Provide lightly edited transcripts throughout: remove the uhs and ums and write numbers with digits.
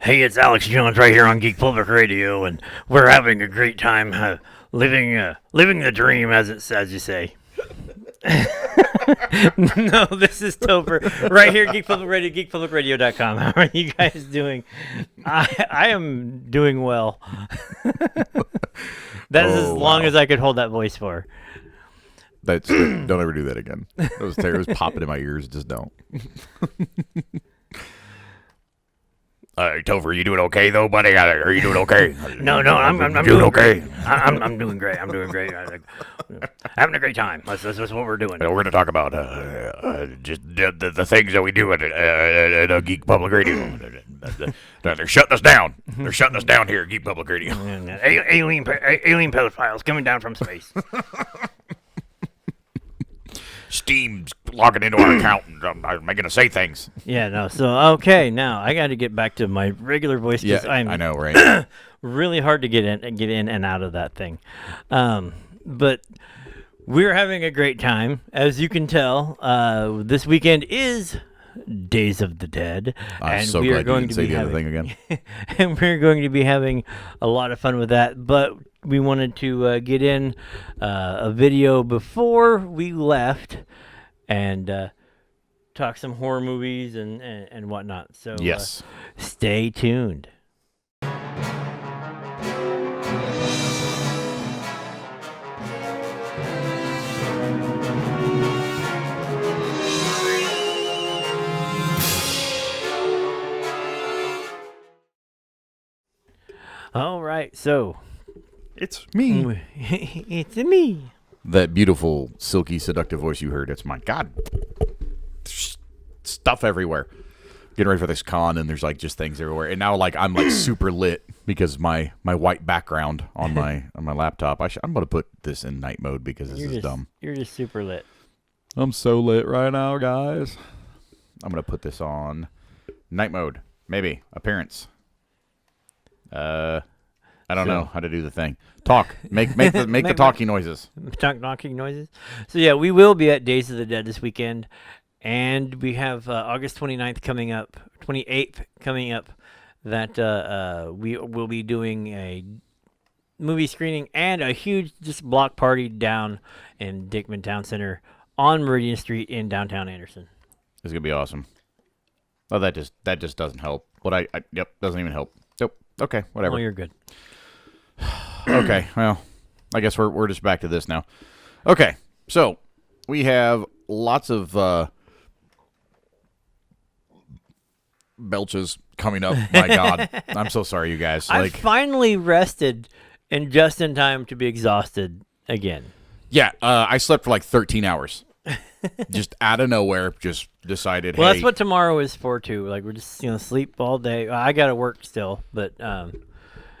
Hey, it's Alex Jones right here on Geek Public Radio, and we're having a great time living the dream, as you say. No, this is Topher right here, Geek Public Radio, geekpublicradio.com. How are you guys doing? I am doing well. That's as long as I could hold that voice for. Don't ever do that again. Those terrors popping in my ears. Just don't. Topher, you doing okay though, buddy? Are you doing okay? No, I'm doing okay. I'm doing great. I'm doing great. Having a great time. That's what we're doing. We're going to talk about just the things that we do at Geek Public Radio. They're shutting us down. They're shutting us down here at Geek Public Radio. Alien pedophiles coming down from space. Steam's logging into our account and I'm making us say things. Yeah, no. So, okay, now I got to get back to my regular voice. Yeah, I know, right? Really hard to get in and out of that thing. But we're having a great time. As you can tell, this weekend is Days of the Dead. I'm so glad you didn't say the other thing again. And we're going to be having a lot of fun with that. But we wanted to get in a video before we left and talk some horror movies and whatnot. So yes, stay tuned. All right, so it's me. It's me. That beautiful, silky, seductive voice you heard. It's my God. There's stuff everywhere. Getting ready for this con, and there's like just things everywhere. And now, like I'm like super lit because my white background on my laptop. I'm gonna put this in night mode because this is dumb. You're just super lit. I'm so lit right now, guys. I'm gonna put this on night mode. Maybe appearance. I don't know how to do the thing. Talk. Make the talking noises. Talking noises. So yeah, we will be at Days of the Dead this weekend, and we have August 28th coming up. That we will be doing a movie screening and a huge just block party down in Dickman Town Center on Meridian Street in downtown Anderson. It's gonna be awesome. Oh, that just doesn't help. But yep, doesn't even help. Nope. Okay, whatever. Oh, you're good. Okay, well, I guess we're just back to this now. Okay, so we have lots of belches coming up. My God, I'm so sorry, you guys. I finally rested, and just in time to be exhausted again. Yeah, I slept for like 13 hours. Just out of nowhere, just decided. Well, hey, that's what tomorrow is for too. Like we're just sleep all day. I gotta work still, but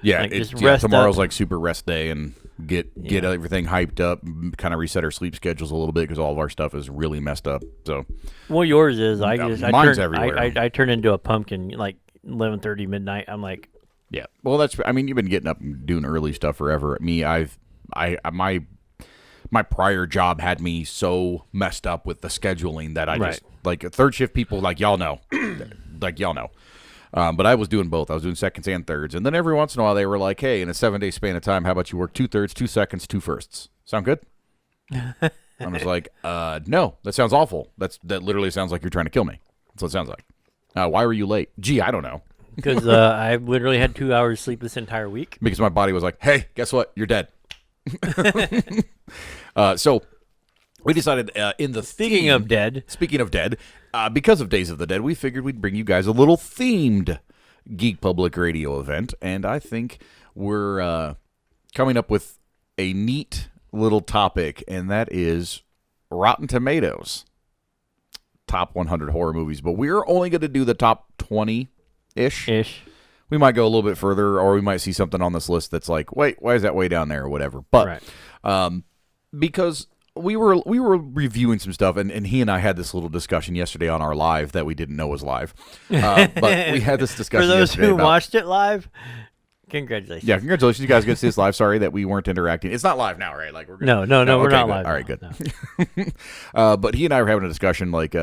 yeah, like, rest tomorrow's up. like super rest day and get everything hyped up, kind of reset our sleep schedules a little bit because all of our stuff is really messed up. So, well, yours is. Mine's everywhere. I turn into a pumpkin like 11:30 midnight. I'm like, yeah. Well, you've been getting up and doing early stuff forever. Me, my prior job had me so messed up with the scheduling that I just like third shift people like y'all know, but I was doing both. I was doing seconds and thirds, and then every once in a while they were like, "Hey, in a 7-day span of time, how about you work 2 thirds, 2 seconds, 2 firsts? Sound good?" I was like, "No, that sounds awful. That literally sounds like you're trying to kill me. That's what it sounds like." Why were you late? Gee, I don't know. Because I literally had 2 hours sleep this entire week. Because my body was like, "Hey, guess what? You're dead." So we decided Speaking of dead, because of Days of the Dead, we figured we'd bring you guys a little themed Geek Public Radio event, and I think we're coming up with a neat little topic, and that is Rotten Tomatoes top 100 horror movies. But we're only going to do the top 20-ish. We might go a little bit further, or we might see something on this list that's like, wait, why is that way down there, or whatever. But because we were reviewing some stuff, and he and I had this little discussion yesterday on our live that we didn't know was live. But we had this discussion for those yesterday who watched it live. Congratulations. Yeah, congratulations. You guys get to see this live. Sorry that we weren't interacting. It's not live now, right? Like we're No, we're not live. All right, now. good. No. But he and I were having a discussion like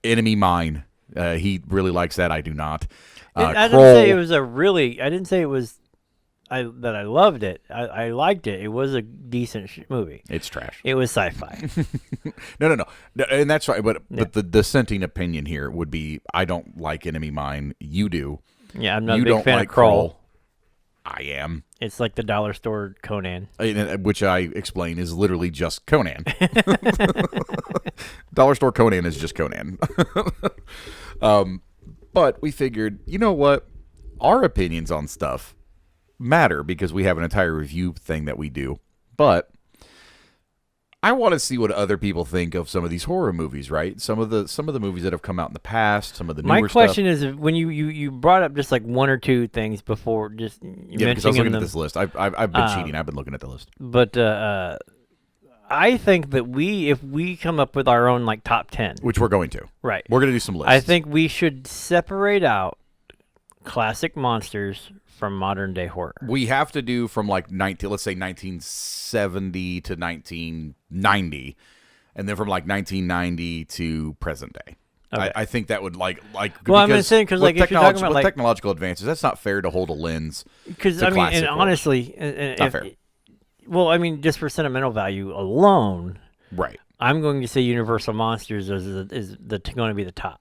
Enemy Mine He really likes that. I do not. I didn't say it was I didn't say it was. That I loved it. I liked it. It was a decent movie. It's trash. It was sci-fi. No, and that's right. But the dissenting opinion here would be, I don't like Enemy Mine. You do. Yeah, I'm not you a big don't fan like of Kroll. I am. It's like the dollar store Conan. Which I explain is literally just Conan. Dollar store Conan is just Conan. But we figured, you know what? Our opinions on stuff matter because we have an entire review thing that we do. But I want to see what other people think of some of these horror movies, right? Some of the movies that have come out in the past, some of the newer stuff. My question is, when you brought up just like one or two things before, just because I was looking at this list. I've been cheating. I've been looking at the list. But I think that if we come up with our own like top 10, which we're going to, right? We're going to do some lists. I think we should separate out classic monsters from modern day horror. We have to do from like let's say 1970 to 1990, and then from like 1990 to present day. Okay. I think that would like. Well, I'm saying because like if you're talking about with like technological advances, that's not fair to hold a lens. Because I mean, and honestly, not fair. Well, I mean, just for sentimental value alone, right? I'm going to say Universal Monsters is going to be the top,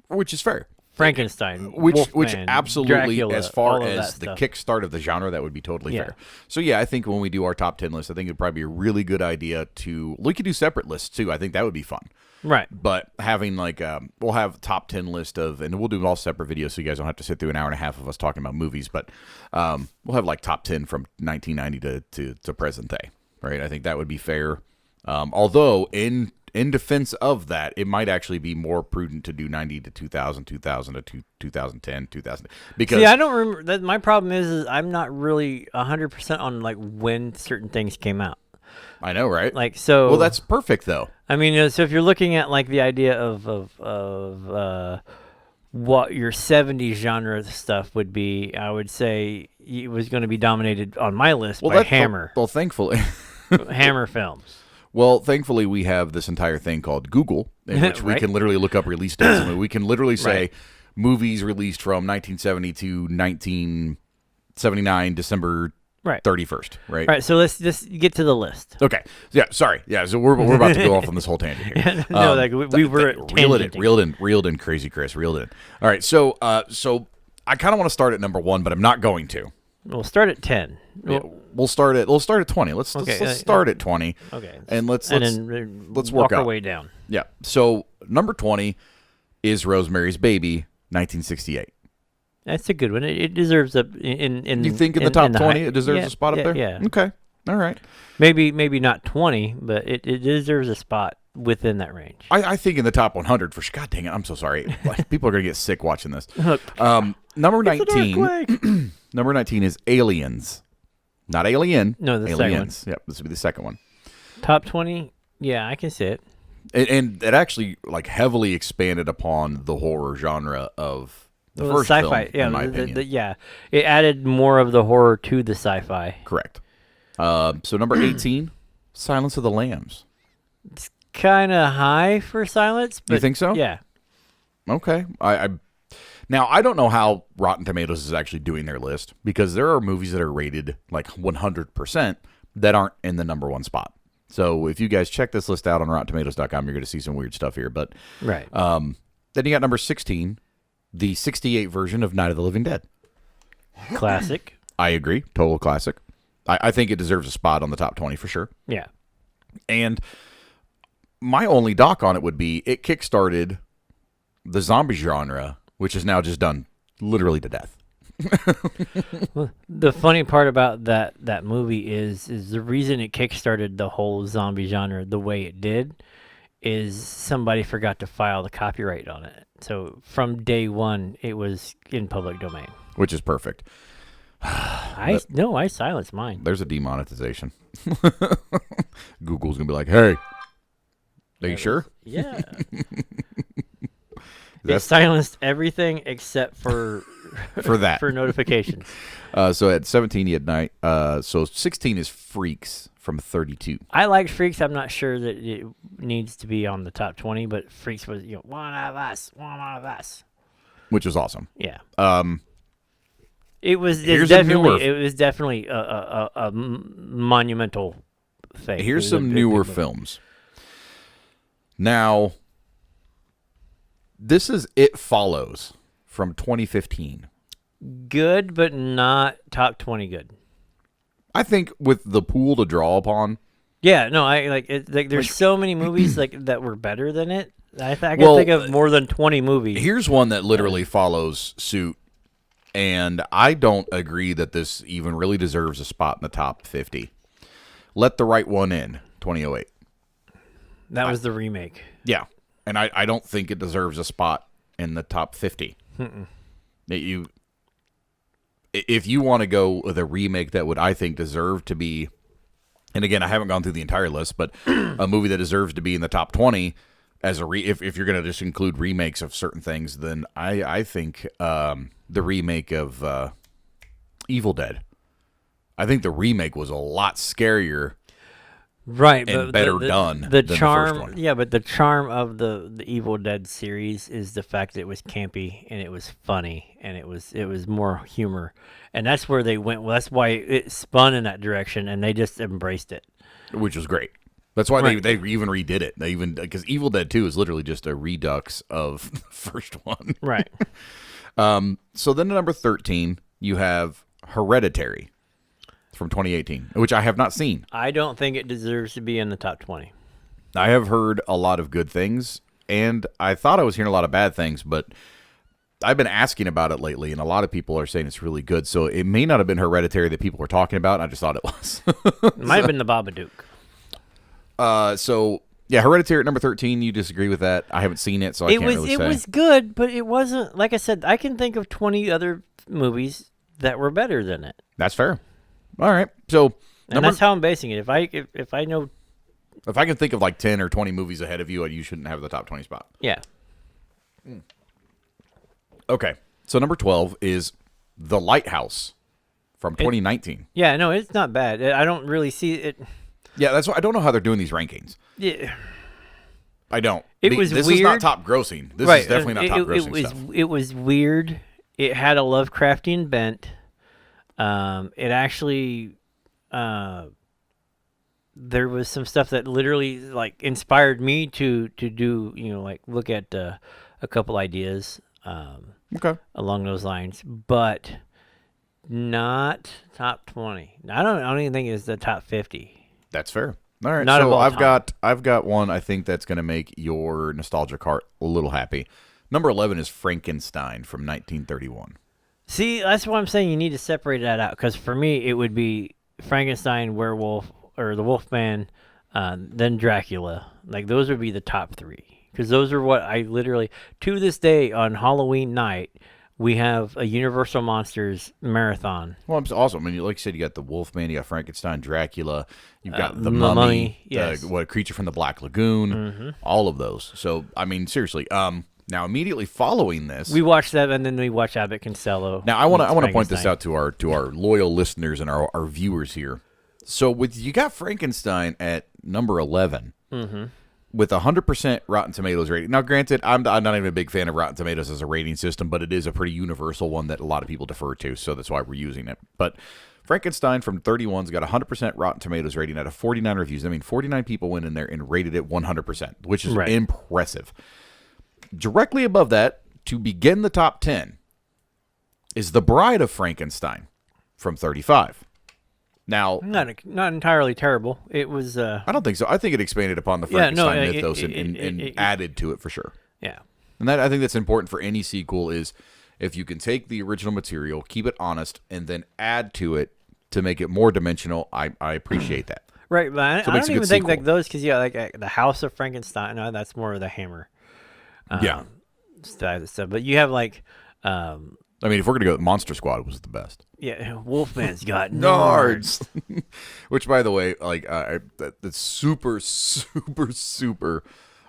which is fair. Frankenstein, which Wolfman, absolutely, Dracula, as far as the kickstart of the genre, that would be totally fair. So yeah, I think when we do our top 10 list, I think it'd probably be a really good idea we could do separate lists too. I think that would be fun. Right. But having like we'll have top 10 list and we'll do all separate videos so you guys don't have to sit through an hour and a half of us talking about movies. But we'll have like top 10 from 1990 to present day. Right. I think that would be fair. Although in defense of that, it might actually be more prudent to do 90 to 2000, 2000 to 2010, 2000. Because I don't remember. That my problem is I'm not really 100% on like when certain things came out. I know, right? Like so. Well, that's perfect though. I mean, so if you're looking at like the idea of what your 70s genre stuff would be, I would say it was going to be dominated on my list by Hammer. Well, thankfully, Hammer films. Well, thankfully, we have this entire thing called Google, in which we can literally look up release dates. I mean, we can literally say movies released from 1970 to 1979, December 31st, right? Right, so let's just get to the list. Okay. Yeah, sorry. Yeah, so we're about to go off on this whole tangent here. No, like we were reeled in, Crazy Chris, reeled in. All right, so I kind of want to start at number 1, but I'm not going to. We'll start at 10. We'll start at 20. Let's start at 20. Okay. And let's work walk our way down. Yeah. So number 20 is Rosemary's Baby, 1968. That's a good one. It deserves in you think in the top 20 it deserves a spot up there? Yeah. Okay. All right. Maybe not 20, but it deserves a spot within that range. I think in the top 100 for sure. God dang it! I'm so sorry. People are gonna get sick watching this. Number 19. Number 19 is Aliens, not Alien. No, the Aliens. second one. Yep, this would be the second one. Top 20. Yeah, I can see it. And it actually like heavily expanded upon the horror genre of the first sci-fi. film, in my opinion. It added more of the horror to the sci-fi. Correct. So number 18, Silence of the Lambs. It's kind of high for Silence. But you think so? Yeah. Okay. Now, I don't know how Rotten Tomatoes is actually doing their list because there are movies that are rated like 100% that aren't in the number 1 spot. So if you guys check this list out on RottenTomatoes.com, you're going to see some weird stuff here. But right. Then you got number 16, the 68 version of Night of the Living Dead. Classic. I agree. Total classic. I think it deserves a spot on the top 20 for sure. Yeah. And my only dock on it would be it kickstarted the zombie genre, which is now just done literally to death. Well, the funny part about that movie is the reason it kickstarted the whole zombie genre the way it did is somebody forgot to file the copyright on it. So from day one, it was in public domain, which is perfect. I silenced mine. There's a demonetization. Google's gonna be like, "Hey, are you sure?" Yeah. It silenced everything except for for that. for notifications. So at 17, you had night. So 16 is Freaks from 32. I liked Freaks. I'm not sure that it needs to be on the top 20, but Freaks was one of us, Which was awesome. Yeah. It was definitely a monumental thing. Here's some newer films. Now, this is It Follows from 2015. Good, but not top 20 good. I think with the pool to draw upon. Yeah, no, I like it. Like, there's so many movies like that were better than it. I can think of more than 20 movies. Here's one that literally follows suit, and I don't agree that this even really deserves a spot in the top 50. Let the Right One In, 2008. That was the remake. Yeah, and I don't think it deserves a spot in the top 50. If you want to go with a remake that would, I think, deserve to be, and again, I haven't gone through the entire list, but a movie that deserves to be in the top 20 as if you're going to just include remakes of certain things, then I think the remake of Evil Dead. I think the remake was a lot scarier, right, and but better done. The than charm, the first one. yeah, but the charm of the Evil Dead series is the fact that it was campy and it was funny and it was more humor, and that's where they went. Well, that's why it spun in that direction, and they just embraced it, which was great. That's why Right. they even redid it. They even because Evil Dead 2 is literally just a redux of the first one. right? So then at number 13, you have Hereditary from 2018, which I have not seen. I don't think it deserves to be in the top 20. I have heard a lot of good things, and I thought I was hearing a lot of bad things, but I've been asking about it lately, and a lot of people are saying it's really good. So it may not have been Hereditary that people were talking about. I just thought it was. It might have been the Babadook. So yeah, Hereditary at number 13. You disagree with that? I haven't seen it, so I can't really say. It was good, but it wasn't. Like I said, I can think of 20 other movies that were better than it. That's fair. All right, so And that's how I'm basing it. If I know, if I can think of like 10 or 20 movies ahead of you, you shouldn't have the top 20 spot. yeah, Okay, so number 12 is The Lighthouse from 2019. yeah, no, it's not bad. I don't really see it. Yeah, that's why I don't know how they're doing these rankings. Yeah, I don't. This is not top grossing. This is definitely not top grossing stuff. It was weird. It had a Lovecraftian bent. It actually, there was some stuff that literally like inspired me to do, like look at a couple ideas Okay. along those lines, but not top 20. I don't even think it's the top 50. That's fair. All right. Not of so all time. I've got one I think that's going to make your nostalgic heart a little happy. Number 11 is Frankenstein from 1931. See, that's why I'm saying you need to separate that out, because for me it would be Frankenstein, Werewolf, or the Wolfman, then Dracula. Like those would be the top 3, because those are what I literally, to this day on Halloween night, we have a Universal Monsters marathon. Well, it's awesome. I mean, like you said, you got the Wolfman, you got Frankenstein, Dracula, you've got the Mummy, Mummy, yes. what Creature from the Black Lagoon, all of those. So, I mean, seriously. Now, immediately following this, We watched that, and then we watched Abbott Costello. now I want to point this Frankenstein. out to our loyal listeners and our viewers here. So, you got Frankenstein at number 11. With 100% Rotten Tomatoes rating. Now, granted, I'm not even a big fan of Rotten Tomatoes as a rating system, but it is a pretty universal one that a lot of people defer to, so that's why we're using it. But Frankenstein from 31's got 100% Rotten Tomatoes rating out of 49 reviews. I mean, 49 people went in there and rated it 100%, which is Right. impressive. Directly above that, to begin the top 10, is The Bride of Frankenstein from 35. Now, Not entirely terrible. It was. I don't think so. I think it expanded upon the Yeah, no, Frankenstein it- mythos it- and it- added to it for sure. Yeah. And that I think that's important for any sequel is if you can take the original material, keep it honest, and then add to it to make it more dimensional. I appreciate that. Right, but I So it don't makes a even good think sequel. like those, because like the House of Frankenstein. No, that's more of the Hammer. Yeah. Stuff. But you have like, I mean, if we're gonna go, Monster Squad was the best. yeah, Wolfman's got nards. Which, by the way, like that's super.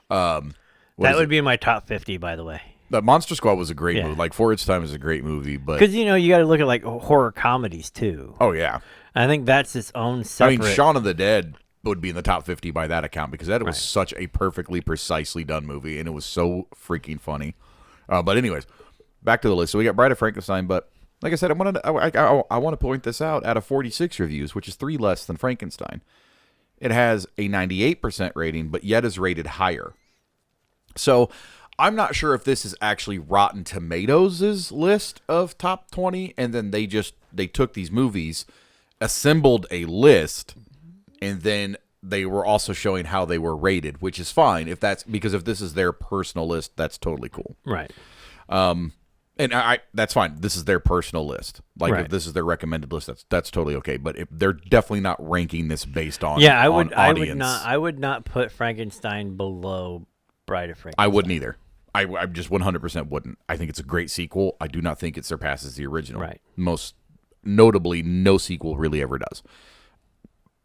That would be in my top 50, by the way. The Monster Squad was a great Yeah. movie. Like, for its time, is a great movie. But Because, you got to look at, like, horror comedies, too. oh, yeah. I think that's its own I separate... mean, Shaun of the Dead would be in the top 50 by that account because that was Right. such a perfectly, precisely done movie, and it was so freaking funny. But anyways, back to the list. So we got Bride of Frankenstein, but like I said, I want to point this out. Out of 46 reviews, which is 3 less than Frankenstein, it has a 98% rating, but yet is rated higher. So I'm not sure if this is actually Rotten Tomatoes' list of top 20, and then they took these movies, assembled a list, and then they were also showing how they were rated, which is fine if this is their personal list. That's totally cool. Right. And that's fine. This is their personal list. Like Right. if this is their recommended list, that's totally okay. But if they're definitely not ranking this based on Yeah, on audience. I would not put Frankenstein below Bride of Frankenstein. I wouldn't either. I just 100% wouldn't. I think it's a great sequel. I do not think it surpasses the original. Right. Most notably, no sequel really ever does.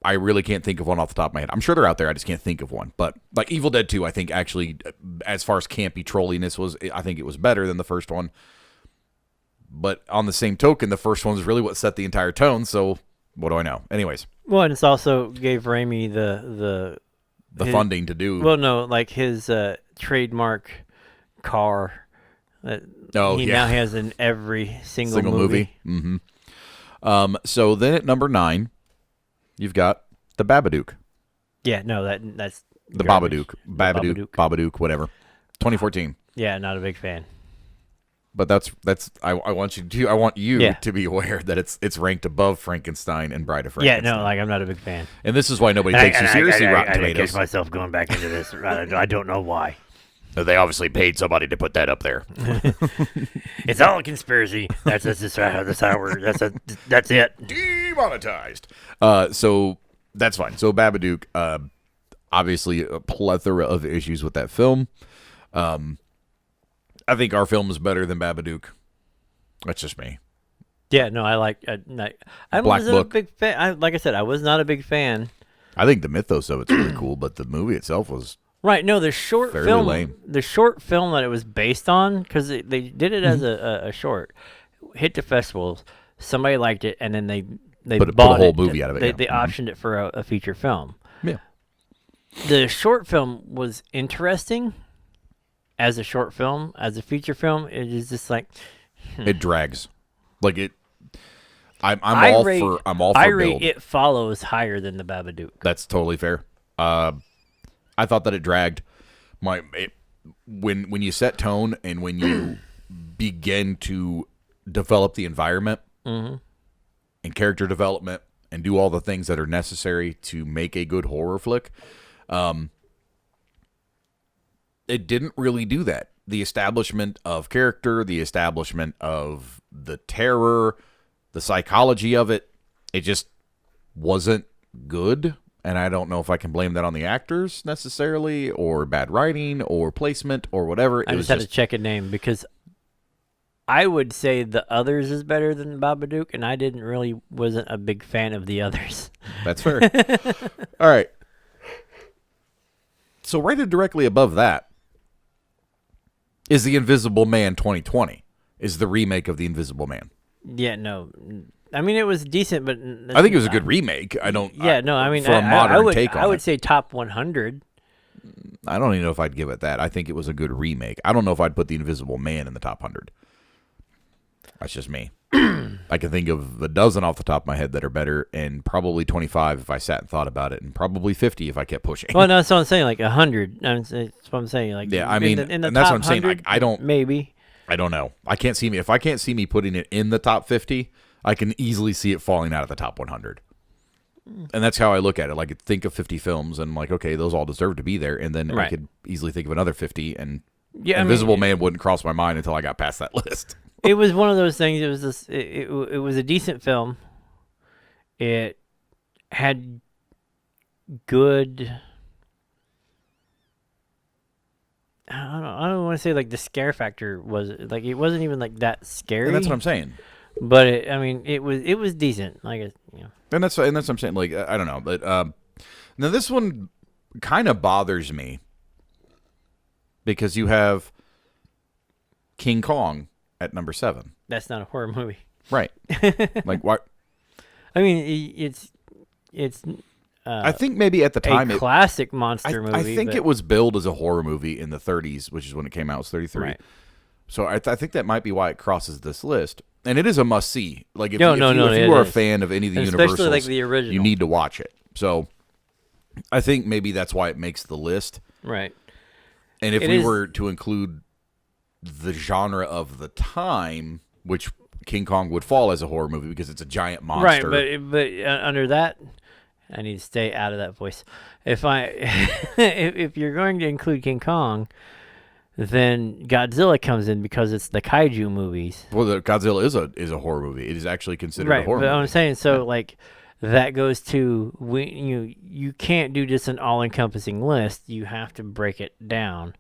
I really can't think of one off the top of my head. I'm sure they're out there. I just can't think of one. But like Evil Dead 2, I think actually, as far as campy trolliness was, I think it was better than the first one. But on the same token, the first one was really what set the entire tone. So what do I know? Anyways, Well, and it's also gave Raimi the his- funding to do. Well, no, like his trademark car that he now has in every single movie. Mm-hmm. So then at number 9, you've got the Babadook. Yeah, no, that's The garbage. Babadook, whatever. 2014. Yeah, not a big fan. But I want you Yeah. to be aware that it's ranked above Frankenstein and Bride of Yeah, Frankenstein. no, like I'm not a big fan. And this is why nobody takes you seriously, Rotten I Tomatoes. catch myself going back into this. I don't know why. They obviously paid somebody to put that up there. It's all a conspiracy. That's it. Demonetized. So that's fine. So Babadook, obviously a plethora of issues with that film. I think our film is better than Babadook. That's just me. Yeah, no, I like. I Black wasn't Book. a big fan. Like I said, I was not a big fan. I think the mythos of it's really cool, but the movie itself was Right, no, the short fairly film, lame. the short film that it was based on, because they did it as a short, hit the festivals. Somebody liked it, and then they Put a bought whole it. movie out of it, They, yeah. they optioned it for a feature film. yeah. The short film was interesting as a short film. As a feature film, it is just like It drags. Like it. I'm I all rate- for I build. rate It Follows higher than the Babadook. That's totally fair. I thought that it dragged. When you set tone and when you begin to develop the environment and character development and do all the things that are necessary to make a good horror flick, it didn't really do that. The establishment of character, the establishment of the terror, the psychology of it, it just wasn't good. And I don't know if I can blame that on the actors necessarily, or bad writing, or placement, or whatever. I just had to check a name because I would say The Others is better than Babadook, and I wasn't a big fan of The Others. That's fair. All right. So rated directly above that is The Invisible Man 2020, is the remake of The Invisible Man. Yeah, no. I mean, it was decent, but I think it was a good remake. I don't. Yeah, no. I mean, for a modern would, take on I would it. say top 100. I don't even know if I'd give it that. I think it was a good remake. I don't know if I'd put The Invisible Man in the top 100. That's just me. I can think of a dozen off the top of my head that are better, and probably 25 if I sat and thought about it, and probably 50 if I kept pushing. Well, no, that's what I'm saying. Like 100. That's what I'm saying. Like Yeah, I mean, in the and that's top what I'm saying. 100, I don't. maybe. I don't know. I can't see me. If I can't see me putting it in the top 50, I can easily see it falling out of the top 100. And that's how I look at it. Like, think of 50 films, and I'm like, okay, those all deserve to be there. And then I Right. could easily think of another 50, and Yeah, Invisible Man wouldn't cross my mind until I got past that list. It was one of those things. It was this. It was a decent film. It had good. I don't want to say like the scare factor was like it wasn't even like that scary. And that's what I'm saying. But it was decent. Like And that's what I'm saying. Like, I don't know, but now this one kind of bothers me because you have King Kong at number 7. That's not a horror movie. Right. Like what? I mean, it's. I think maybe at the time a classic monster movie. I think it was billed as a horror movie in the 30s, which is when it came out. It was 33. Right. So I think that might be why it crosses this list. And it is a must see. Like if No, you are a fan of any of the especially Universals, like the original, you need to watch it. So I think maybe that's why it makes the list. Right. And if we were to include the genre of the time, which King Kong would fall as a horror movie because it's a giant monster. Right, but under that, I need to stay out of that voice. If you're going to include King Kong, then Godzilla comes in because it's the kaiju movies. Well, the Godzilla is a horror movie. It is actually considered a horror but movie. I'm saying like that goes to you can't do just an all-encompassing list. You have to break it down.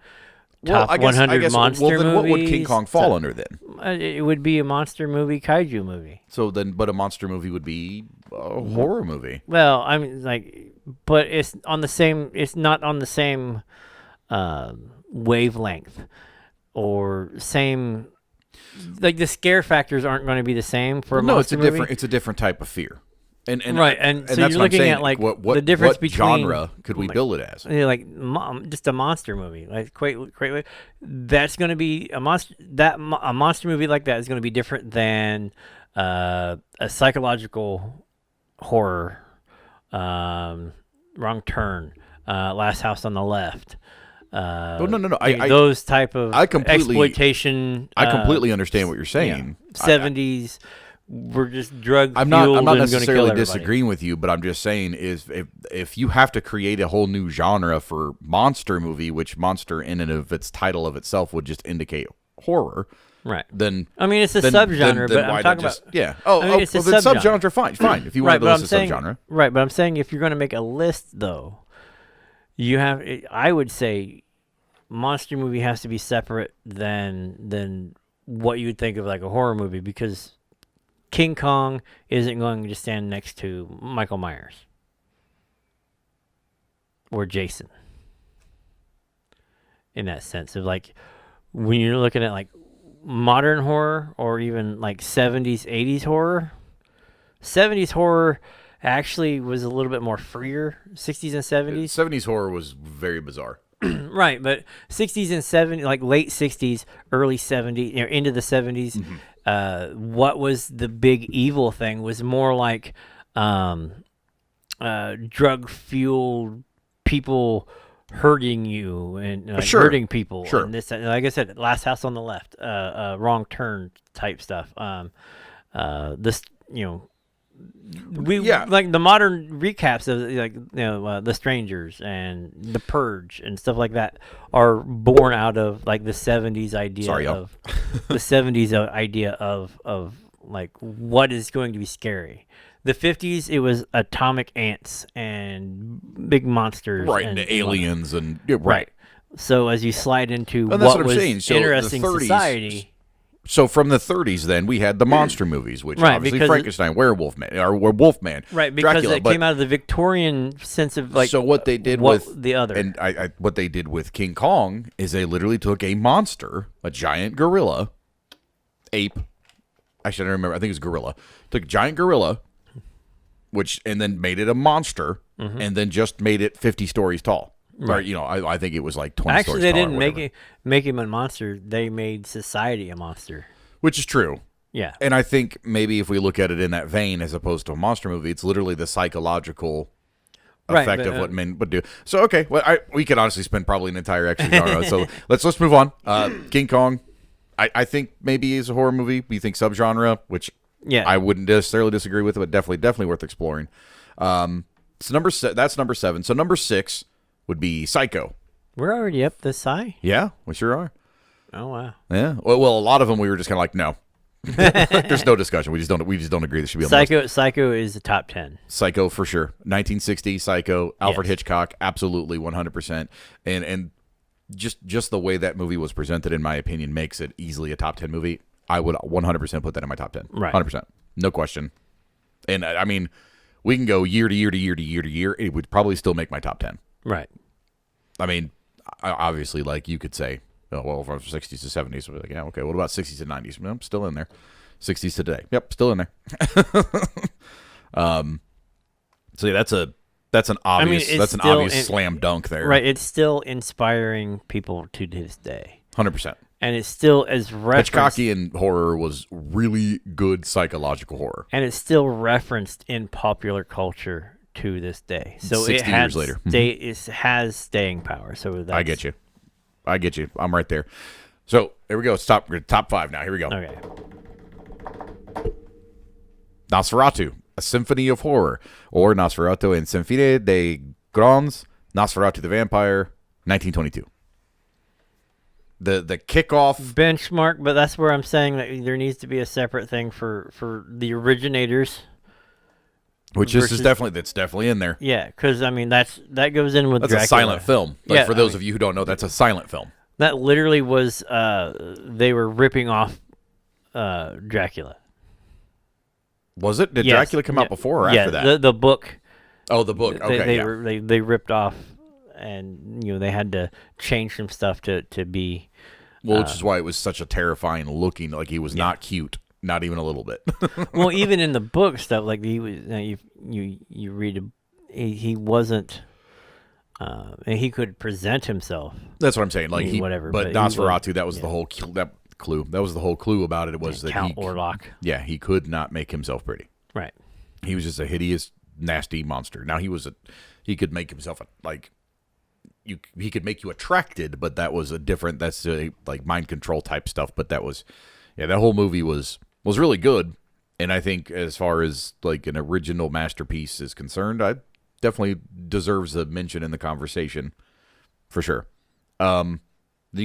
Top 100 monster movies. Well, then what would King Kong fall under then? It would be a monster movie, kaiju movie. So then, but a monster movie would be a horror movie. Well, I mean, but it's on the same. It's not on the same wavelength or same. Like the scare factors aren't going to be the same for a monster movie. It's a different type of fear. And so that's you're what looking I'm saying. at like what the difference between genre could we build it as? Just a monster movie, like quite. That's going to be a monster. A monster movie like that is going to be different than a psychological horror. Wrong Turn, Last House on the Left. No. Those type of exploitation. I completely understand what you're saying. 70s. We're just drug. I'm not necessarily disagreeing with you, but I'm just saying is if you have to create a whole new genre for monster movie, which monster in and of its title of itself would just indicate horror, right? Then I mean it's a subgenre, but I'm talking about it's a subgenre. Fine. If you want to list a subgenre, right? But I'm saying if you're going to make a list, though, you have. I would say monster movie has to be separate than what you would think of like a horror movie because King Kong isn't going to stand next to Michael Myers or Jason in that sense of like when you're looking at like modern horror or even like 70s, 80s horror. 70s horror actually was a little bit more freer. 60s and 70s. 70s horror was very bizarre. Right, but 60s and 70s, like late 60s, early 70s, into the 70s, what was the big evil thing was more like drug-fueled people hurting you and hurting people. Sure. And this, like I said, Last House on the Left, Wrong Turn type stuff. This, like the modern recaps of The Strangers and The Purge and stuff like that are born out of like the 70s idea of the 70s idea of like what is going to be scary. The 50s it was atomic ants and big monsters and aliens and right. So as you slide into what was so interesting 30s, society. So from the 30s, then we had the monster movies, which obviously Frankenstein, Wolfman, right? Because Dracula, it came out of the Victorian sense of like. So what they did with the other, and what they did with King Kong is they literally took a monster, a giant gorilla, ape. Actually, I don't remember. I think it was gorilla. Took a giant gorilla, and then made it a monster, and then just made it 50 stories tall. Right. Or, I think it was like 20 Actually, stories they tall. didn't make him a monster. They made society a monster. Which is true. Yeah. And I think maybe if we look at it in that vein as opposed to a monster movie, it's literally the psychological effect of what men would do. So, okay. Well, we could honestly spend probably an entire extra genre. So let's move on. King Kong, I think maybe is a horror movie. We think subgenre, which I wouldn't necessarily disagree with, but definitely worth exploring. So that's number 7. So number 6 would be Psycho. We're already up this high? Yeah, we sure are. Oh, wow. Yeah. Well, a lot of them we were just kind of like, no. There's no discussion. We just don't agree this should be on the list. Psycho is the top 10. Psycho for sure. 1960 Psycho, Alfred Hitchcock, absolutely 100%. And just the way that movie was presented, in my opinion, makes it easily a top 10 movie. I would 100% put that in my top 10. Right. 100%. No question. And I mean, we can go year to year to year to year to year. It would probably still make my top 10. Right. I mean, obviously, like you could say, Oh, well, from 60s to 70s, we're like, yeah, okay. What about 60s to 90s? Well, still in there. 60s to today. Yep, still in there. So yeah, that's an obvious slam dunk there. Right, it's still inspiring people to this day. 100%. And it's still as referenced. Hitchcockian horror was really good psychological horror. And it's still referenced in popular culture to this day. So 60 years later. It has staying power. So I get you. I'm right there. So here we go. It's top 5 now. Here we go. Okay. Nosferatu, A Symphony of Horror, or Nosferatu and Symphony des Grands, Nosferatu the Vampire, 1922. The kickoff benchmark, but that's where I'm saying that there needs to be a separate thing for the originators. Which is definitely in there. Yeah, because I mean that goes in with that's Dracula. A silent film. For those of you who don't know, that's a silent film. That literally was they were ripping off Dracula. Was it? Did Dracula come out before or after that? The book. Oh, the book. Okay, they ripped off, and they had to change some stuff to be. Well, which is why it was such a terrifying looking. Like he was not cute. Not even a little bit. Well, even in the book stuff, like he was, you read, he wasn't, and he could present himself. That's what I'm saying. Like whatever. But Nosferatu, that was the whole clue. That was the whole clue about it. Was that Count Orlok? Yeah, he could not make himself pretty. Right. He was just a hideous, nasty monster. Now he could make himself he could make you attracted, but that was that's like mind control type stuff. But that was, that whole movie was really good. And I think as far as like an original masterpiece is concerned, I definitely deserves a mention in the conversation for sure. You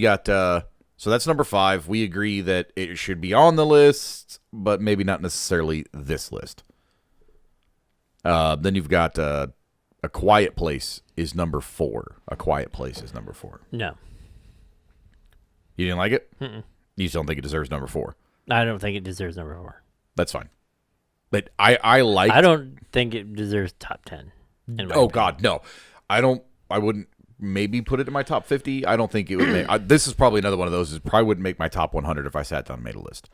got, so that's number 5. We agree that it should be on the list, but maybe not necessarily this list. Then you've got, A Quiet Place is number 4. A Quiet Place is number 4. No. You didn't like it? Mm-mm. You just don't think it deserves number 4? I don't think it deserves number 4. That's fine. But I don't think it deserves top 10. God, no. I wouldn't maybe put it in my top 50. I don't think it would make... this is probably another one of those. It probably wouldn't make my top 100 if I sat down and made a list.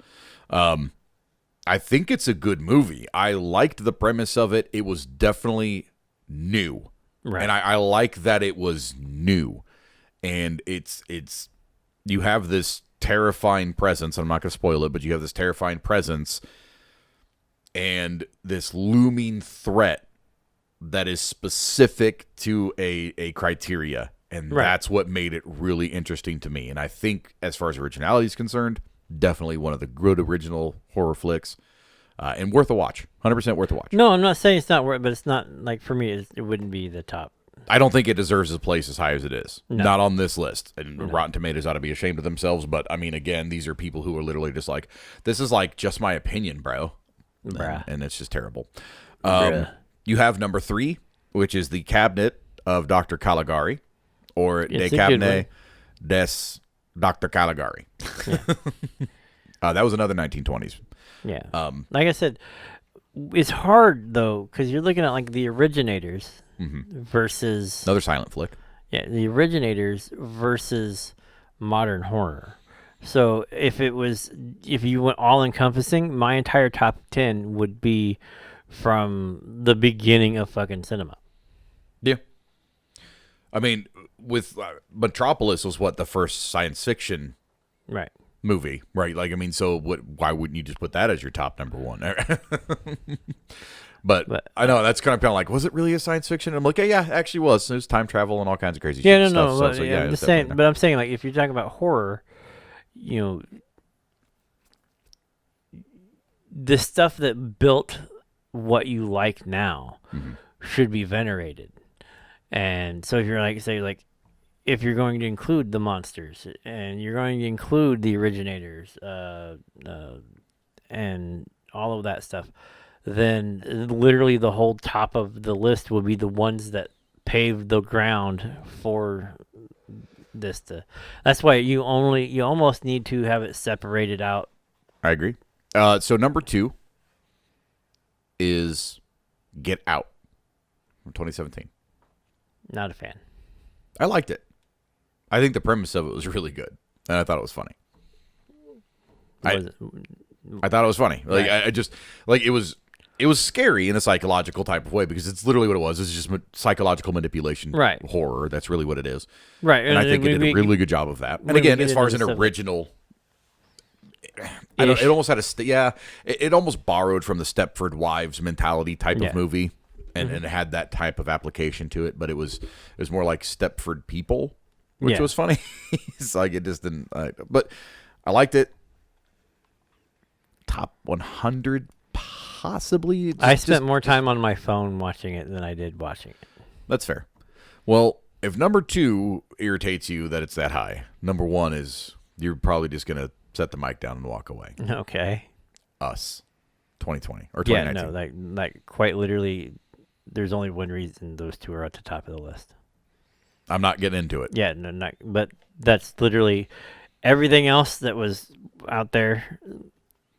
I think it's a good movie. I liked the premise of it. It was definitely new. Right. And I like that it was new. And it's you have this terrifying presence. I'm not going to spoil it, but you have this terrifying presence and this looming threat that is specific to a criteria. And that's what made it really interesting to me. And I think as far as originality is concerned, definitely one of the good original horror flicks. And worth a watch. 100% worth a watch. No, I'm not saying it's not worth, but it's not, like, for me, it wouldn't be the top. I don't think it deserves a place as high as it is. No. Not on this list. And Rotten Tomatoes ought to be ashamed of themselves. But, I mean, again, these are people who are literally just like, this is like just my opinion, bro. And it's just terrible. You have number 3, which is The Cabinet of Dr. Caligari, or De Cabinet des Dr. Caligari. Yeah. That was another 1920s. Yeah. Like I said, it's hard, though, because you're looking at, like, the originators versus... Another silent flick. Yeah, the originators versus modern horror. So if you went all-encompassing, my entire top 10 would be from the beginning of fucking cinema. Yeah. I mean, with Metropolis was the first science fiction movie, right? Like, I mean, so why wouldn't you just put that as your top number 1? But I know that's kind of like, was it really a science fiction? And I'm like, yeah, it actually was. It was time travel and all kinds of crazy stuff. I'm just saying. But I'm saying, like, if you're talking about horror, the stuff that built what you like now should be venerated. And so if you're if you're going to include the monsters and you're going to include the originators and all of that stuff, then literally the whole top of the list would be the ones that paved the ground for this that's why you almost need to have it separated out. I agree. So number 2 is Get Out from 2017. Not a fan. I liked it. I think the premise of it was really good. and I thought it was funny. Was it? I thought it was funny. Like Right. I just like it was scary in a psychological type of way because it's literally what it was. It's just psychological manipulation, Right. horror. That's really what it is. Right. And I think it did a really good job of that. And again, as far as an original, it almost had it almost borrowed from the Stepford Wives mentality type of movie, and it had that type of application to it. But it was more like Stepford People, which was funny. It's like it just didn't. But I liked it. Top 100, possibly. I spent more time on my phone watching it than I did watching it. That's fair. Well, if number 2 irritates you that it's that high, number 1 is you're probably just going to set the mic down and walk away. Okay. Us. 2020 or 2019. Yeah, no, like quite literally, there's only one reason those two are at the top of the list. I'm not getting into it. Yeah, no, but that's literally everything else that was out there.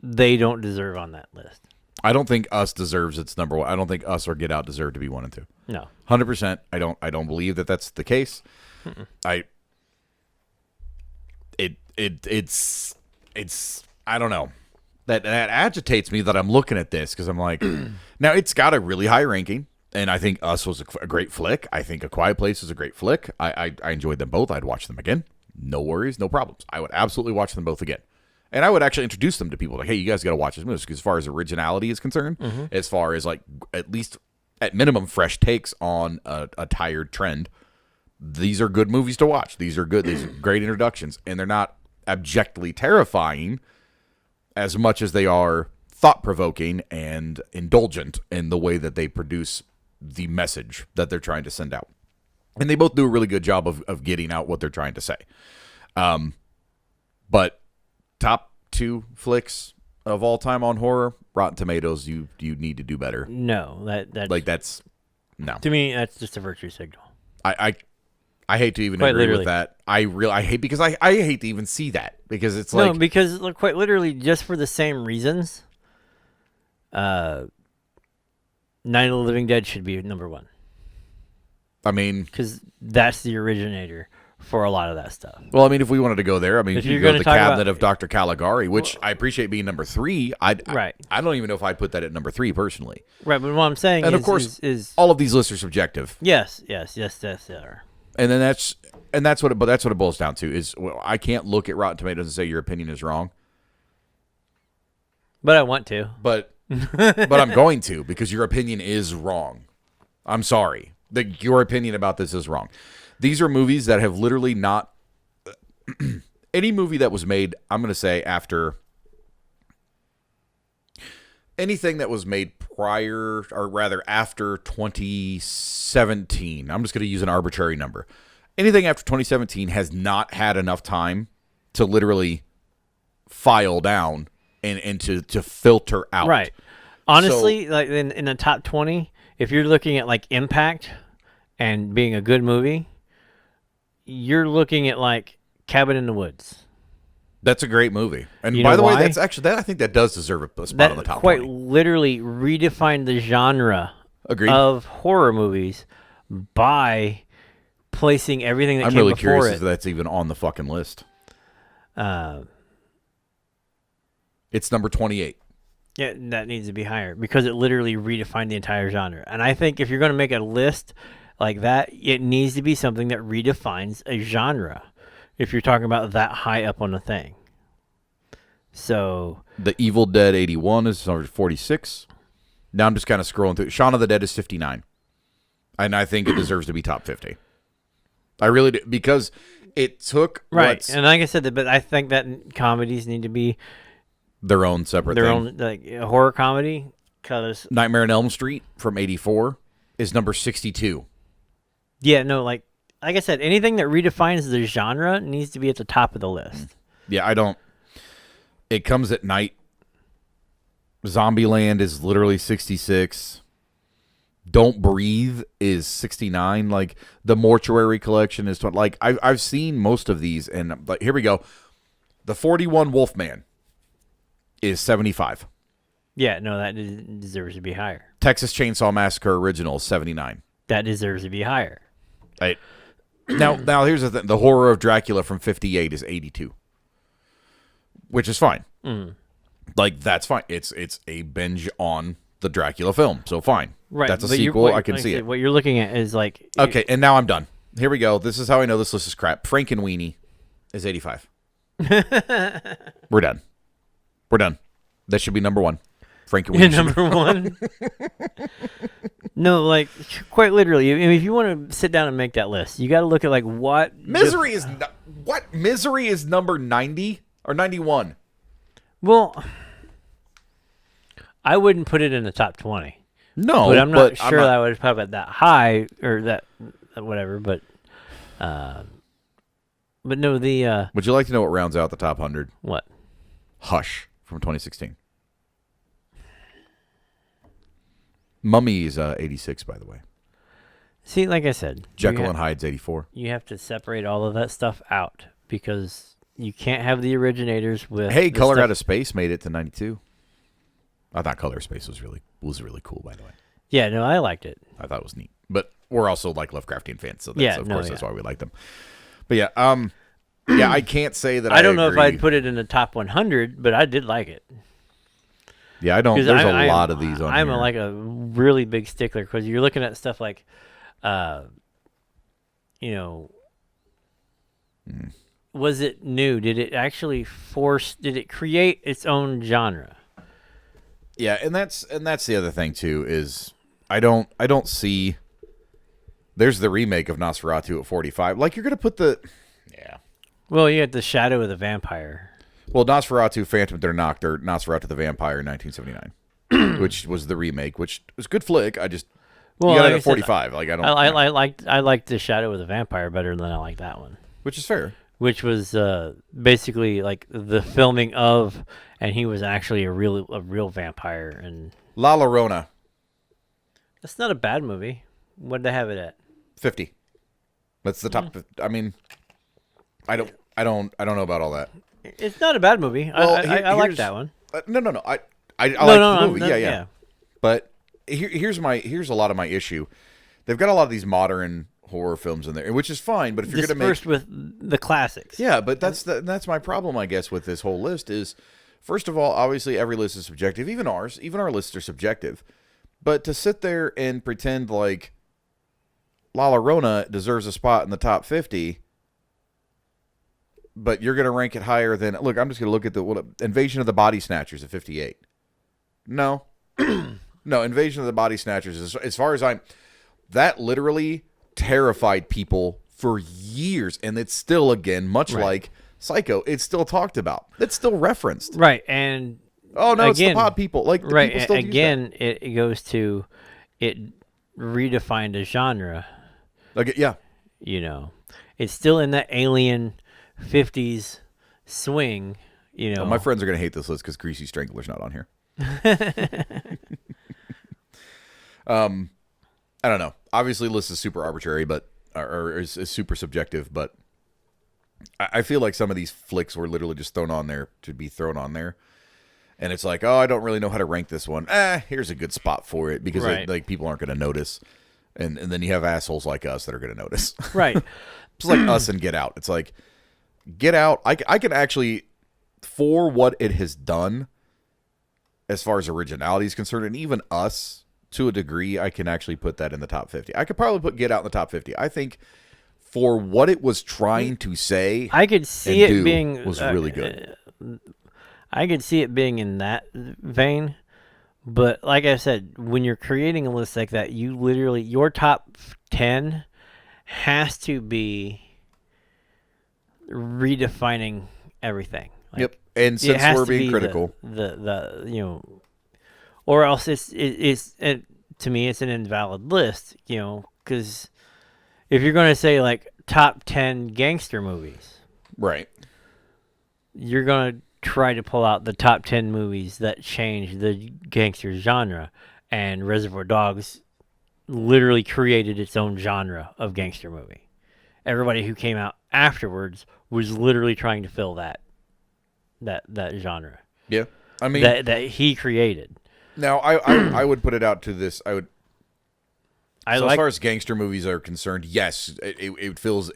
They don't deserve on that list. I don't think Us deserves its number 1. I don't think Us or Get Out deserve to be 1 and 2. No, 100%. I don't believe that that's the case. It's I don't know. That agitates me that I'm looking at this because I'm like, now it's got a really high ranking, and I think Us was a great flick. I think A Quiet Place is a great flick. I enjoyed them both. I'd watch them again. No worries, no problems. I would absolutely watch them both again. And I would actually introduce them to people like, hey, you guys got to watch this movie. Because as far as originality is concerned, as far as like at least at minimum fresh takes on a tired trend, these are good movies to watch. These are good. These are great introductions, and they're not abjectly terrifying as much as they are thought-provoking and indulgent in the way that they produce the message that they're trying to send out. And they both do a really good job of getting out what they're trying to say. But top 2 flicks of all time on horror, Rotten Tomatoes, you need to do better. no, that's Like that's no. to me, that's just a virtue signal. I hate to even Quite agree literally. with that. I hate because I hate to even see that because it's like No, because quite literally, just for the same reasons, Night of the Living Dead should be number 1 I mean, because that's the originator for a lot of that stuff. well, I mean, if we wanted to go there, I mean, If you you're go to gonna the talk Cabinet about- of Dr. Caligari, which I appreciate being number 3. I don't even know if I'd put that at number 3 personally. Right, but what I'm saying And is, of course, is all of these lists are subjective, yes, they are. and then that's what it boils down to is well, I can't look at Rotten Tomatoes and say your opinion is wrong, But I want to. but I'm going to because your opinion is wrong. I'm sorry. Your opinion about this is wrong. These are movies that have literally not any movie that was made, I'm going to say after anything that was made prior or rather after 2017. I'm just going to use an arbitrary number. Anything after 2017 has not had enough time to literally file down and to filter out. Right. Honestly, like in the top 20, if you're looking at like impact and being a good movie, you're looking at like Cabin in the Woods. That's a great movie. And You by know the way, why? that's actually I think that does deserve a spot That on the top quite 20. literally redefined the genre Agreed. of horror movies by placing everything that I'm came really before curious it. if that's even on the fucking list. It's number 28. Yeah, that needs to be higher because it literally redefined the entire genre. And I think if you're going to make a list like that, it needs to be something that redefines a genre if you're talking about that high up on a thing. So, The Evil Dead 81 is number 46. Now I'm just kind of scrolling through. Shaun of the Dead is 59. And I think it deserves to be top 50. I really do. Because it took right. And like I said, but I think that comedies need to be their own separate their thing. own, like a horror comedy. Because, Nightmare on Elm Street from 84 is number 62. yeah, no, like I said, anything that redefines the genre needs to be at the top of the list. Yeah, I don't. It Comes at Night. Zombieland is literally 66. Don't Breathe is 69. Like the Mortuary Collection is 20. Like I've seen most of these, and like here we go. The 41 Wolfman is 75. Yeah, no, that deserves to be higher. Texas Chainsaw Massacre Original is 79. That deserves to be higher. Right. Now here's the thing: the horror of Dracula from '58 is '82, which is fine. Like that's fine. It's a binge on the Dracula film, so fine. Right, That's a but sequel. I can see it. What you're looking at is like Okay, and now I'm done. Here we go. This is how I know this list is crap. Frankenweenie is 85. We're done. We're done. That should be number one. Frankenweenie. number one. No, like quite literally. I mean, if you want to sit down and make that list, you got to look at like what Misery is what? Misery is number 90 or 91. Well, I wouldn't put it in the top 20. No, but I'm not sure that I would put it that high or that whatever. But no, the Would you like to know what rounds out the top 100? what? Hush from 2016. Mummy is 86, by the way. See, like I said, Jekyll and Hyde's 84. You have to separate all of that stuff out because you can't have the originators with. Hey, the Color stuff. Out of Space made it to 92. I thought Color Out of Space was really cool, by the way. Yeah, no, I liked it. I thought it was neat. But we're also like Lovecraftian fans, so that's why we like them. But yeah, yeah, I can't say that I don't know if agree. I'd put it in the top 100, but I did like it. Yeah, I don't. There's a lot of these on I'm here. like a really big stickler because you're looking at stuff like, was it new? Did it actually did it create its own genre? Yeah, and that's the other thing too is I don't see. There's the remake of Nosferatu at 45. Like you're gonna put the. Yeah. Well, you had The Shadow of the Vampire. Well, Nosferatu Phantom der Nacht or Nosferatu the Vampire in 1979, which was the remake, which was a good flick. I just you got it at 45. Like I don't. I liked The Shadow of the Vampire better than I like that one. Which is fair. Which was basically like the filming of, and he was actually a real vampire, and La Llorona. that's not a bad movie. What did they have it at? 50. That's the top. I mean, I don't know about all that. It's not a bad movie. Well, I like that one. No. I like the movie. No, Yeah. But here's a lot of my issue. They've got a lot of these modern horror films in there, which is fine. But if you're going to make first with the classics, yeah, but that's my problem, I guess, with this whole list is, first of all, obviously every list is subjective. Even our lists are subjective. But to sit there and pretend like La Llorona deserves a spot in the top 50. But you're going to rank it higher than... Look, I'm just going to look at the Invasion of the Body Snatchers at 58. No. No, Invasion of the Body Snatchers, as far as I'm... That literally terrified people for years. And it's still, again, much like Psycho, it's still talked about. It's still referenced. right? And oh, no, again, it's the pod people. Like, the right? people still Again, it goes to... It redefined a genre. Like, yeah. It's still in that alien... 50s swing, My friends are going to hate this list because Greasy Strangler's not on here. I don't know. Obviously, list is super arbitrary, but or is super subjective. But I feel like some of these flicks were literally just thrown on there to be thrown on there, and it's like, oh, I don't really know how to rank this one. Here's a good spot for it because like people aren't going to notice, and then you have assholes like us that are going to notice. Right. It's like us and Get Out. It's like. Get Out, I can actually, for what it has done, as far as originality is concerned, and even us, to a degree, I can actually put that in the top 50. I could probably put Get Out in the top 50. I think for what it was trying to say, I could see it being was really good. I could see it being in that vein, but like I said, when you're creating a list like that, you literally your top 10 has to be redefining everything. Like, yep. And since we're being critical, or else to me it's an invalid list. Because if you're going to say like top 10 gangster movies, right? You're going to try to pull out the top 10 movies that changed the gangster genre, and Reservoir Dogs literally created its own genre of gangster movie. Everybody who came out afterwards was literally trying to fill that genre. Yeah, I mean that he created. Now I would put it out to this. I So like as far as gangster movies are concerned, yes, it feels,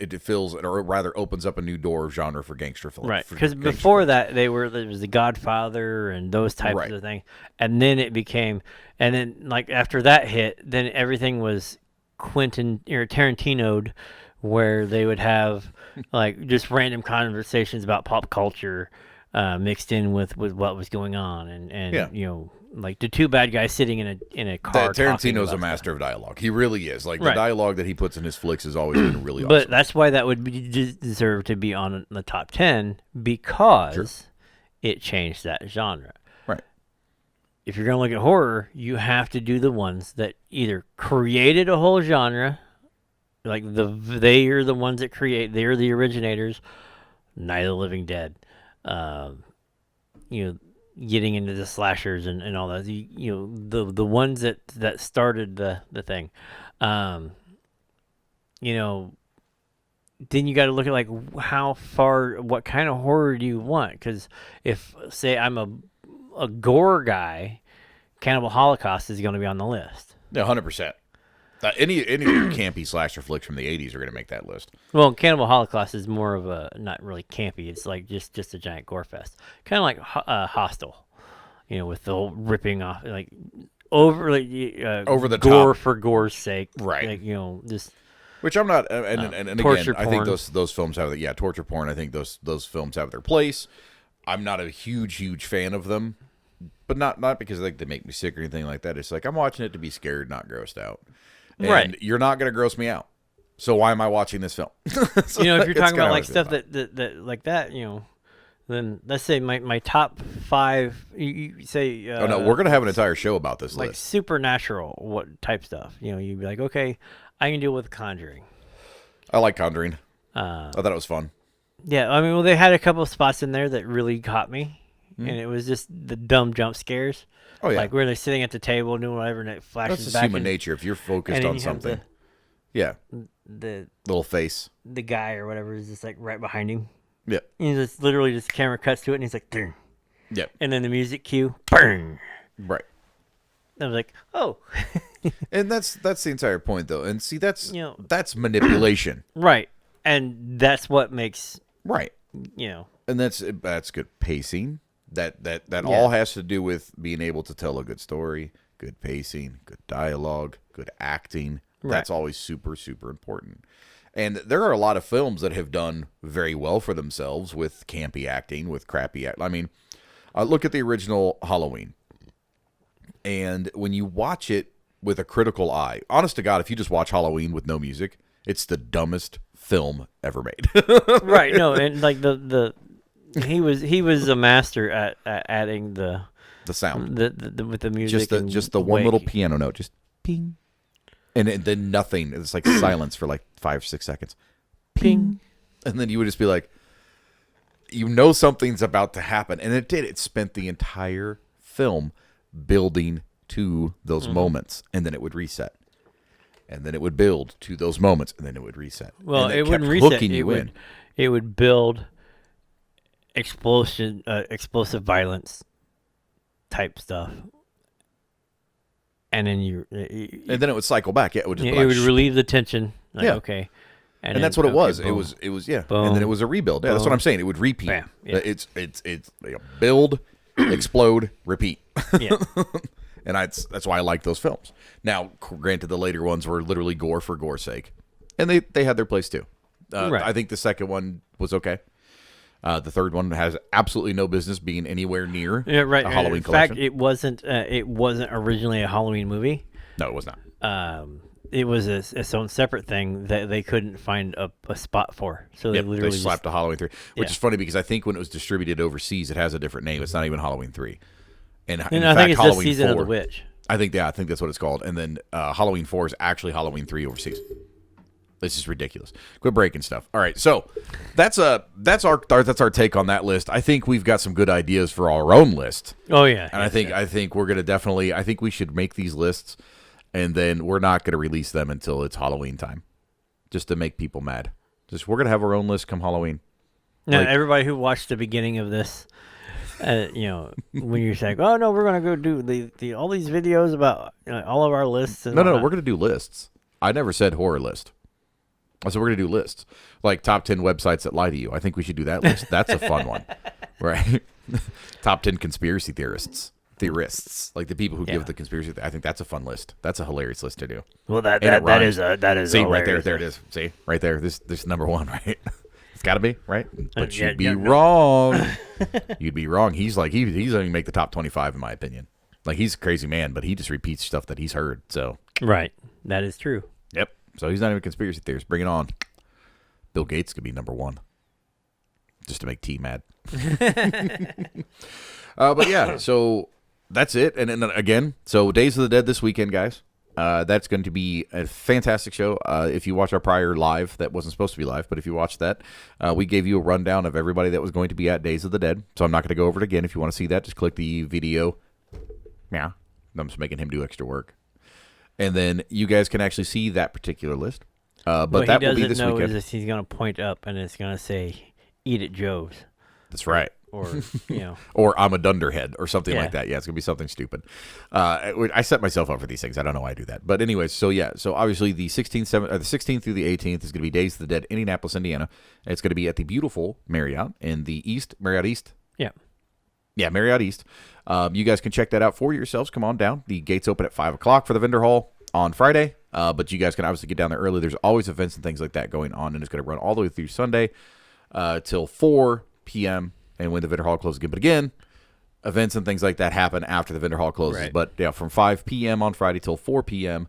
or rather opens up a new door of genre for gangster film. right, for because gangster before films. that there was the Godfather and those types Right. of things, and then it became, and then like after that hit, then everything was Quentin or Tarantino'd, where they would have like just random conversations about pop culture mixed in with what was going on, and Yeah. you know, like the two bad guys sitting in a car. talking Tarantino's a about master of dialogue. He really is. Like the Right. dialogue that he puts in his flicks has always been really But awesome. that's why that would deserve to be on the top 10 because it changed that genre. Right. If you're going to look at horror, you have to do the ones that either created a whole genre, like they are the ones that they're the originators. Night of the Living Dead, you know, getting into the slashers and all that. You know, the ones that started the thing. You know, then you got to look at like what kind of horror do you want? Because if say I'm a gore guy, Cannibal Holocaust is going to be on the list. Yeah, 100%. Any of your campy slasher flicks from the 80s are going to make that list. Well, Cannibal Holocaust is more of a not really campy. It's like just a giant gore fest, kind of like Hostel, you know, with the whole ripping off like over Over the gore top. for gore's sake, Right. Like, you know, just Which I'm not, and again, torture I think porn. those films have, torture porn. I think those films have their place. I'm not a huge fan of them, but not because like they make me sick or anything like that. It's like I'm watching it to be scared, not grossed out. And Right. you're not going to gross me out. So why am I watching this film? So You know, if you're it's talking kinda about how like I feel stuff about it. that like that, you know, then let's say my top 5. You say Oh no, we're going to have an entire show about this like list. supernatural what type stuff. You know, you'd be like, okay, I can deal with Conjuring. I like Conjuring. Uh, I thought it was fun. yeah, I mean, well, they had a couple of spots in there that really caught me, Mm-hmm. and it was just the dumb jump scares. Oh yeah, Like where they're sitting at the table doing whatever, and it flashes that's just back. human and, nature. If you're focused and then on you have something, yeah, the little face. the guy or whatever is just like right behind him. Yeah, And just literally just the camera cuts to it, and he's like, "Ding," yeah, and then the music cue, bang. right. I was like, oh, And that's the entire point, though. And see, that's You know- that's manipulation, right, and that's what makes right? And that's good pacing. That all has to do with being able to tell a good story, good pacing, good dialogue, good acting. That's always super important. And there are a lot of films that have done very well for themselves with campy acting, with crappy I mean, look at the original Halloween. And when you watch it with a critical eye, honest to God, if you just watch Halloween with no music, it's the dumbest film ever made. right. No, and like he was a master at adding the sound. with the music. Just the one little piano note, just ping. And then nothing. It's like silence for like 5-6 seconds. ping. And then you would just be like, you know something's about to happen. And it did. It spent the entire film building to those moments. And then it would reset. And then it would build to those moments. And then it would reset. Well, and it kept wouldn't reset. hooking you in. It would build explosive violence type stuff. And then And then it would cycle back. Yeah, it would just be it like, would relieve the tension. Like, Yeah. okay. and then, that's what it okay, was. boom. It was yeah. Boom. And then it was a rebuild. Yeah, that's what Boom. I'm saying. It would repeat. Bam. Yeah. It's build, explode, repeat. Yeah. And that's why I like those films. Now, granted, the later ones were literally gore for gore's sake, and they had their place too. Right. I think the second one was okay. The third one has absolutely no business being anywhere near Yeah, right. a Halloween In collection. fact, it wasn't originally a Halloween movie. No, it was not. It was its own separate thing that they couldn't find a spot for. So they Yep, literally they slapped a Halloween 3, which Yeah. is funny because I think when it was distributed overseas, it has a different name. It's not even Halloween 3. And in And fact, I think it's Halloween just Season 4, of the Witch. I think that's what it's called. And then Halloween 4 is actually Halloween 3 overseas. This is ridiculous. Quit breaking stuff. All right, so that's our take on that list. I think we've got some good ideas for our own list, Oh yeah. and I think we're gonna definitely. I think we should make these lists, and then we're not gonna release them until it's Halloween time, just to make people mad. We're gonna have our own list come Halloween. Now, like- everybody who watched the beginning of this, when you're saying, "Oh no, we're gonna go do the all these videos about all of our lists," and No, all that. we're gonna do lists. I never said horror list. I said we're going to do lists. Like top 10 websites that lie to you. I think we should do that list. That's a fun one. Right? Top 10 conspiracy theorists. Like the people who give the conspiracy. I think that's a fun list. That's a hilarious list to do. Well, that is See, hilarious. right there it is. See, right there. This number one, right? It's got to be, right? But Yeah, you'd be yeah, wrong. You'd be wrong. He's like he's going to make the top 25 in my opinion. Like he's a crazy man, but he just repeats stuff that he's heard. So Right. That is true. yep. So he's not even a conspiracy theorist. Bring it on. Bill Gates could be number one, just to make T mad. But yeah, so that's it. And then again, so Days of the Dead this weekend, guys. That's going to be a fantastic show. If you watch our prior live, that wasn't supposed to be live, but if you watched that, we gave you a rundown of everybody that was going to be at Days of the Dead. So I'm not going to go over it again. If you want to see that, just click the video. Yeah, I'm just making him do extra work. And then you guys can actually see that particular list. But what that he will be doesn't this know weekend. is he's going to point up and it's going to say, "Eat it, Joe's," That's right. or Or I'm a dunderhead or something Yeah. like that. Yeah, it's going to be something stupid. I set myself up for these things. I don't know why I do that. But anyways, so yeah. So obviously the 16th through the 18th is going to be Days of the Dead, Indianapolis, Indiana. It's going to be at the beautiful Marriott in the Marriott East. Yeah. Yeah, Marriott East. You guys can check that out for yourselves. Come on down. The gates open at 5 o'clock for the vendor hall on Friday. But you guys can obviously get down there early. There's always events and things like that going on, and it's going to run all the way through Sunday till 4 p.m., and when the vendor hall closes again. But again, events and things like that happen after the vendor hall closes. Right. But yeah, from 5 p.m. on Friday till 4 p.m.,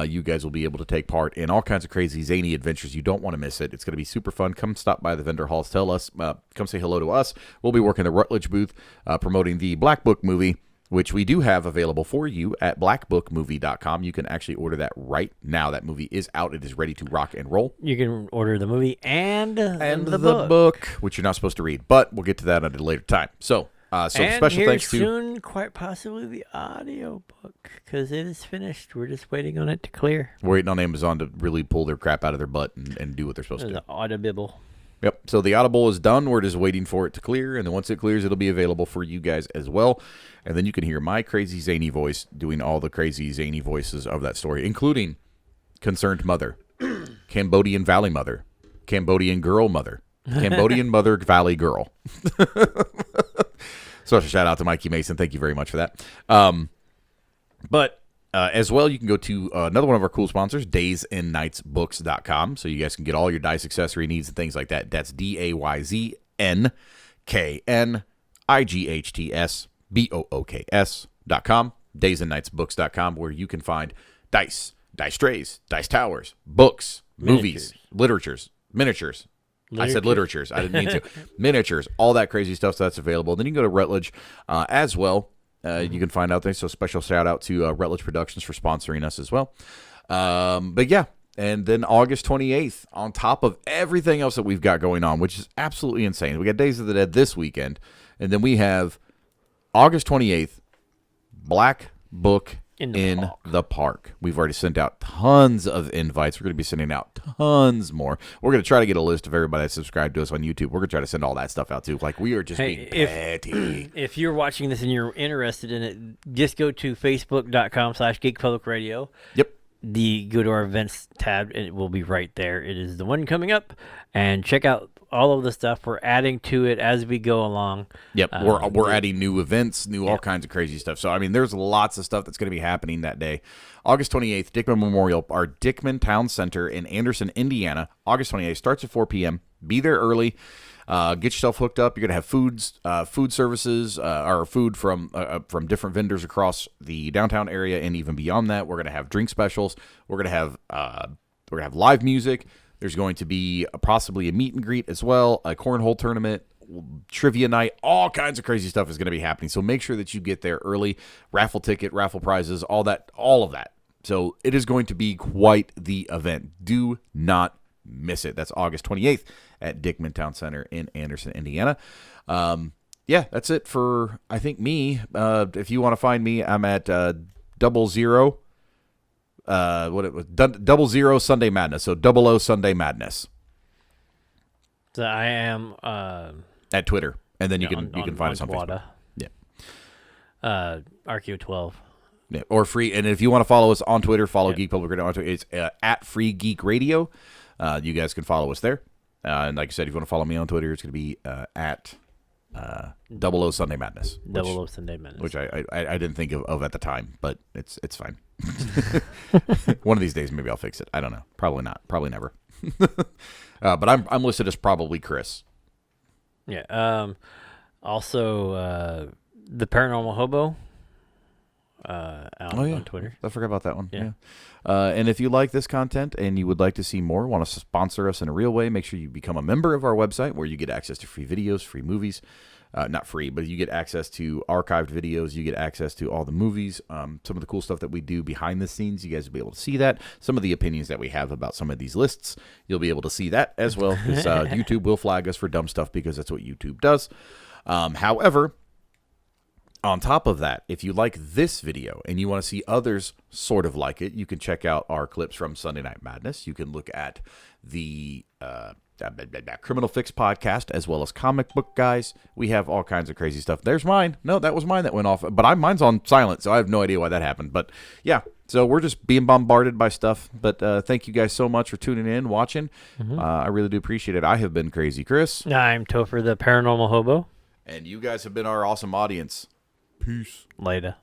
you guys will be able to take part in all kinds of crazy, zany adventures. You don't want to miss it. It's going to be super fun. Come stop by the vendor halls. Come say hello to us. We'll be working the Rutledge booth promoting the Black Book movie, which we do have available for you at blackbookmovie.com. You can actually order that right now. That movie is out. It is ready to rock and roll. You can order the movie and the book, which you're not supposed to read, but we'll get to that at a later time. So and special here thanks to soon, quite possibly the audio book, because it is finished. We're just waiting on it to clear. we're waiting on Amazon to really pull their crap out of their butt and do what they're supposed to do. The Audible. Yep. So the Audible is done. We're just waiting for it to clear, and then once it clears, it'll be available for you guys as well. And then you can hear my crazy zany voice doing all the crazy zany voices of that story, including Concerned Mother, Cambodian Valley Mother, Cambodian Girl Mother, Cambodian Mother Valley Girl. Special shout out to Mikey Mason. Thank you very much for that. But as well, you can go to another one of our cool sponsors, daysandnightsbooks.com. So you guys can get all your dice accessory needs and things like that. That's DAYZNKNIGHTSBOOKS.com. Daysandnightsbooks.com, where you can find dice trays, dice towers, books, movies, miniatures. I said literatures. I didn't mean to. Miniatures, all that crazy stuff that's available. Then you can go to Rutledge as well. You can find out there. So special shout out to Rutledge Productions for sponsoring us as well. But yeah, and then August 28th, on top of everything else that we've got going on, which is absolutely insane. We got Days of the Dead this weekend, and then we have August 28th, Black Book in the park. We've already sent out tons of invites. We're going to be sending out tons more. We're going to try to get a list of everybody that subscribed to us on YouTube. We're going to try to send all that stuff out too. Like, we are just being petty. If you're watching this and you're interested in it, just go to facebook.com/Geek Public Radio. Yep. Go to our events tab, and it will be right there. It is the one coming up, and check out all of the stuff. We're adding to it as we go along. Yep, we're adding new events, all kinds of crazy stuff. So, I mean, there's lots of stuff that's going to be happening that day. August 28th, Dickman Memorial, our Dickman Town Center in Anderson, Indiana. August 28th, starts at 4 p.m. Be there early. Get yourself hooked up. You're going to have food services, or food from different vendors across the downtown area and even beyond that. We're going to have drink specials. We're going to have live music. There's going to be possibly a meet and greet as well, a cornhole tournament, trivia night, all kinds of crazy stuff is going to be happening. So make sure that you get there early. Raffle ticket, raffle prizes, all of that. So it is going to be quite the event. Do not miss it. That's August 28th at Dickman Town Center in Anderson, Indiana. Yeah, that's it for, I think, me. If you want to find me, I'm at 00. What it was, 00 Sunday Madness. So 00 Sunday Madness. So I am at Twitter, and then you can find us on Facebook. Wada. Yeah. Archeo 12 Yeah, or free. And if you want to follow us on Twitter, follow Geek Public Radio on Twitter. It's at Free Geek Radio. You guys can follow us there. And like I said, if you want to follow me on Twitter, it's going to be at 00 Sunday Madness. 00 Sunday Madness. Which I didn't think of at the time, but it's fine. One of these days, maybe I'll fix it. I don't know. Probably not. Probably never. But I'm listed as probably Chris. Yeah. Also, the Paranormal Hobo. On Twitter. I forgot about that one. Yeah. And if you like this content and you would like to see more, want to sponsor us in a real way, make sure you become a member of our website where you get access to free videos, free movies. Not free, but you get access to archived videos. You get access to all the movies, some of the cool stuff that we do behind the scenes. You guys will be able to see that. Some of the opinions that we have about some of these lists, you'll be able to see that as well. Because YouTube will flag us for dumb stuff because that's what YouTube does. However, on top of that, if you like this video and you want to see others sort of like it, you can check out our clips from Sunday Night Madness. You can look at the Criminal Fix podcast as well as Comic Book Guys. We have all kinds of crazy stuff. There's mine. No, that was mine that went off. But mine's on silent, so I have no idea why that happened. But yeah, so we're just being bombarded by stuff. But thank you guys so much for tuning in, watching. I really do appreciate it. I have been Crazy Chris. I'm Topher, the Paranormal Hobo. And you guys have been our awesome audience. Peace. Later.